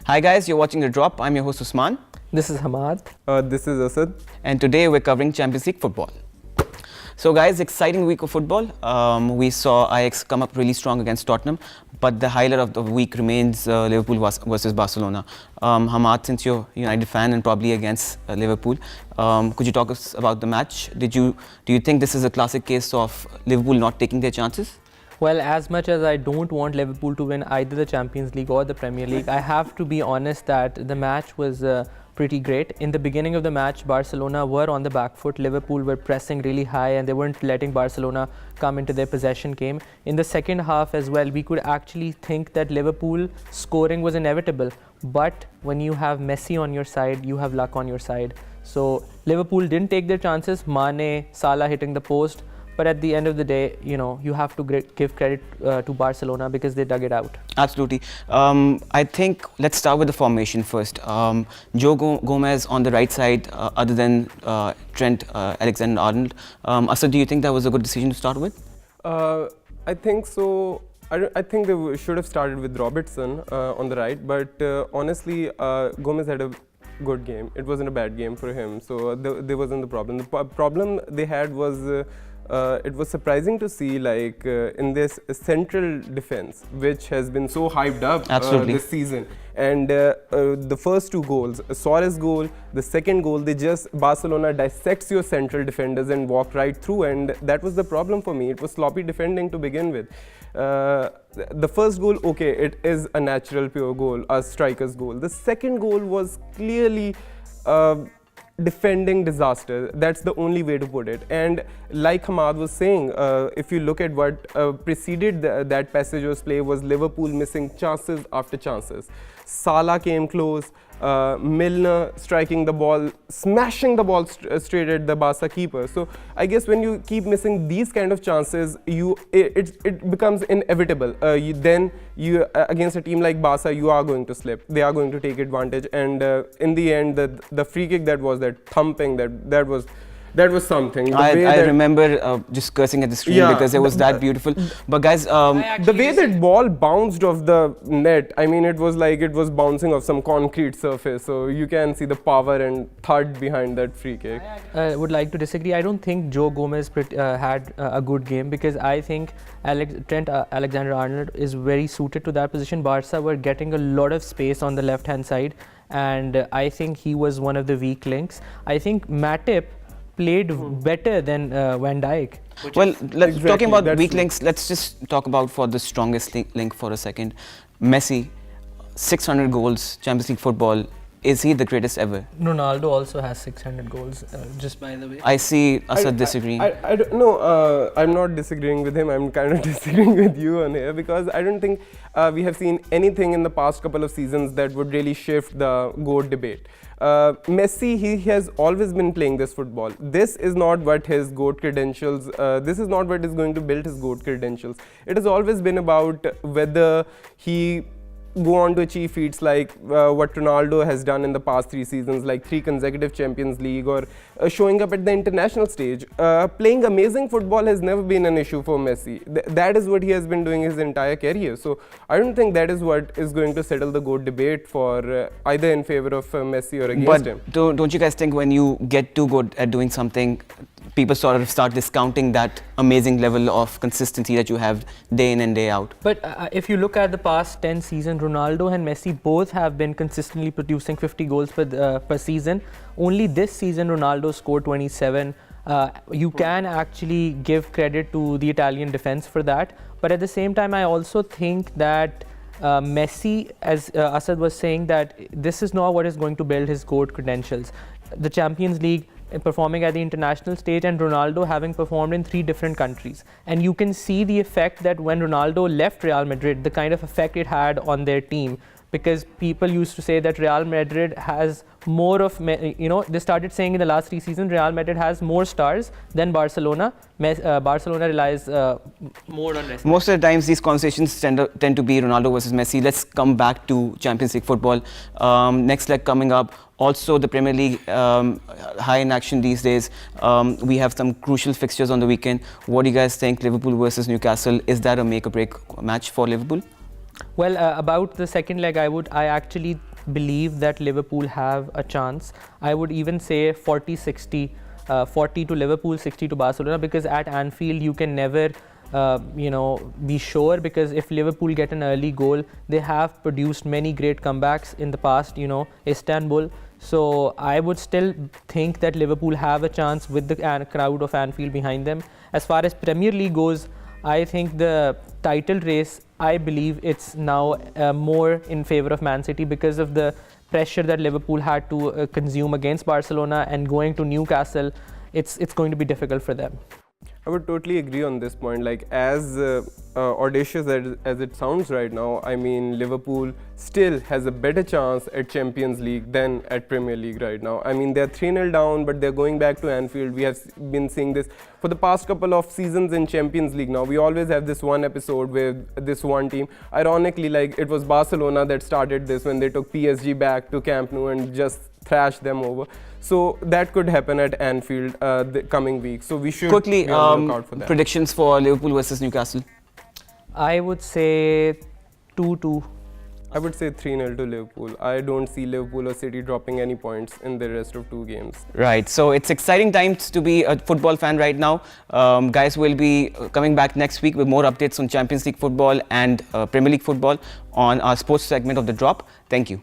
Hi guys, you're watching The Drop. I'm your host Usman. This is Hammad. This is Asad. And today we're covering Champions League football. So guys, exciting week of football. We saw Ajax come up really strong against Tottenham, but the highlight of the week remains Liverpool versus Barcelona. Hammad, since you're a United fan and probably against Liverpool, could you talk us about the match? Do you think this is a classic case of Liverpool not taking their chances? Well, as much as I don't want Liverpool to win either the Champions League or the Premier League, I have to be honest that the match was pretty great. In the beginning of the match, Barcelona were on the back foot. Liverpool were pressing really high and they weren't letting Barcelona come into their possession game. In the second half as well, we could actually think that Liverpool scoring was inevitable. But when you have Messi on your side, you have luck on your side. So Liverpool didn't take their chances. Mane, Salah hitting the post. But at the end of the day, you have to give credit to Barcelona because they dug it out. Absolutely. I think let's start with the formation first. Joe Gomez on the right side, other than Trent Alexander-Arnold. Asad, do you think that was a good decision to start with? I think so. I think they should have started with Robertson on the right, but honestly, Gomez had a good game. It wasn't a bad game for him, so there wasn't the problem. The problem they had was it was surprising to see in this central defense, which has been so hyped up this season. And the first two goals, Suarez goal, the second goal, Barcelona dissects your central defenders and walk right through, and that was the problem for me. It was sloppy defending to begin with. The first goal, okay, it is a natural pure goal, a striker's goal. The second goal was clearly defending disaster. That's the only way to put it. And like Hammad was saying, if you look at what preceded that passage of play, was Liverpool missing chances after chances. Salah came close, Milner striking the ball, smashing the ball straight at the Barca keeper. So I guess when you keep missing these kind of chances, it becomes inevitable. Then against a team like Barca, you are going to slip. They are going to take advantage. And in the end, the free kick that was that thumping, that was something. I remember just cursing at the screen because it was that beautiful. But guys, the way that ball bounced off the net, I mean, it was like it was bouncing off some concrete surface. So you can see the power and thud behind that free kick. I would like to disagree. I don't think Joe Gomez had a good game because I think Trent Alexander-Arnold is very suited to that position. Barca were getting a lot of space on the left-hand side, and I think he was one of the weak links. I think Matip played better than Van Dijk. Well, talking about weak links, let's just talk about for the strongest link for a second. Messi, 600 goals, Champions League football. Is he the greatest ever? Ronaldo also has 600 goals, just by the way. I see Asad disagreeing. I don't know. I'm not disagreeing with him. I'm kind of disagreeing with you on here because I don't think we have seen anything in the past couple of seasons that would really shift the GOAT debate. Messi, he has always been playing this football. This is not what his GOAT credentials, this is not what is going to build his GOAT credentials. It has always been about whether he go on to achieve feats like what Ronaldo has done in the past 3 seasons, like 3 consecutive Champions League, or showing up at the international stage. Playing amazing football has never been an issue for Messi. That is what he has been doing his entire career. So I don't think that is what is going to settle the GOAT debate for either in favor of Messi or against him. But don't you guys think when you get too good at doing something, people sort of start discounting that amazing level of consistency that you have day in and day out? But if you look at the past 10 seasons, Ronaldo and Messi both have been consistently producing 50 goals per season. Only this season, Ronaldo scored 27. You can actually give credit to the Italian defense for that. But at the same time, I also think that Messi, as Asad was saying, that this is not what is going to build his GOAT credentials. The Champions League, performing at the international stage, and Ronaldo having performed in 3 different countries. And you can see the effect that when Ronaldo left Real Madrid, the kind of effect it had on their team. Because people used to say that Real Madrid has more of, they started saying in the last 3 seasons, Real Madrid has more stars than Barcelona. Barcelona relies more on Messi. Most of the times, these conversations tend to be Ronaldo versus Messi. Let's come back to Champions League football. Next leg coming up Also, the Premier League high in action these days. We have some crucial fixtures on the weekend. What do you guys think? Liverpool versus Newcastle. Is that a make or break match for Liverpool? Well, about the second leg, I actually believe that Liverpool have a chance. I would even say 40-60, 40 to Liverpool, 60 to Barcelona, because at Anfield you can never be sure, because if Liverpool get an early goal, they have produced many great comebacks in the past, Istanbul. So I would still think that Liverpool have a chance with the crowd of Anfield behind them. As far as Premier League goes, I think the title race, I believe it's now more in favor of Man City because of the pressure that Liverpool had to consume against Barcelona, and going to Newcastle, it's going to be difficult for them. I would totally agree on this point. Like, as audacious as it sounds right now, I mean, Liverpool still has a better chance at Champions League than at Premier League right now. I mean, they're 3-0 down, but they're going back to Anfield. We have been seeing this for the past couple of seasons in Champions League now. We always have this one episode with this one team. Ironically, like, it was Barcelona that started this when they took PSG back to Camp Nou and just thrashed them over. So that could happen at Anfield the coming week. So we should Quickly, be on the lookout for that. predictions for Liverpool versus Newcastle. I would say 2-2. I would say 3-0 to Liverpool. I don't see Liverpool or City dropping any points in the rest of 2 games. Right, so it's exciting times to be a football fan right now. Guys, will be coming back next week with more updates on Champions League football and Premier League football on our sports segment of The Drop. Thank you.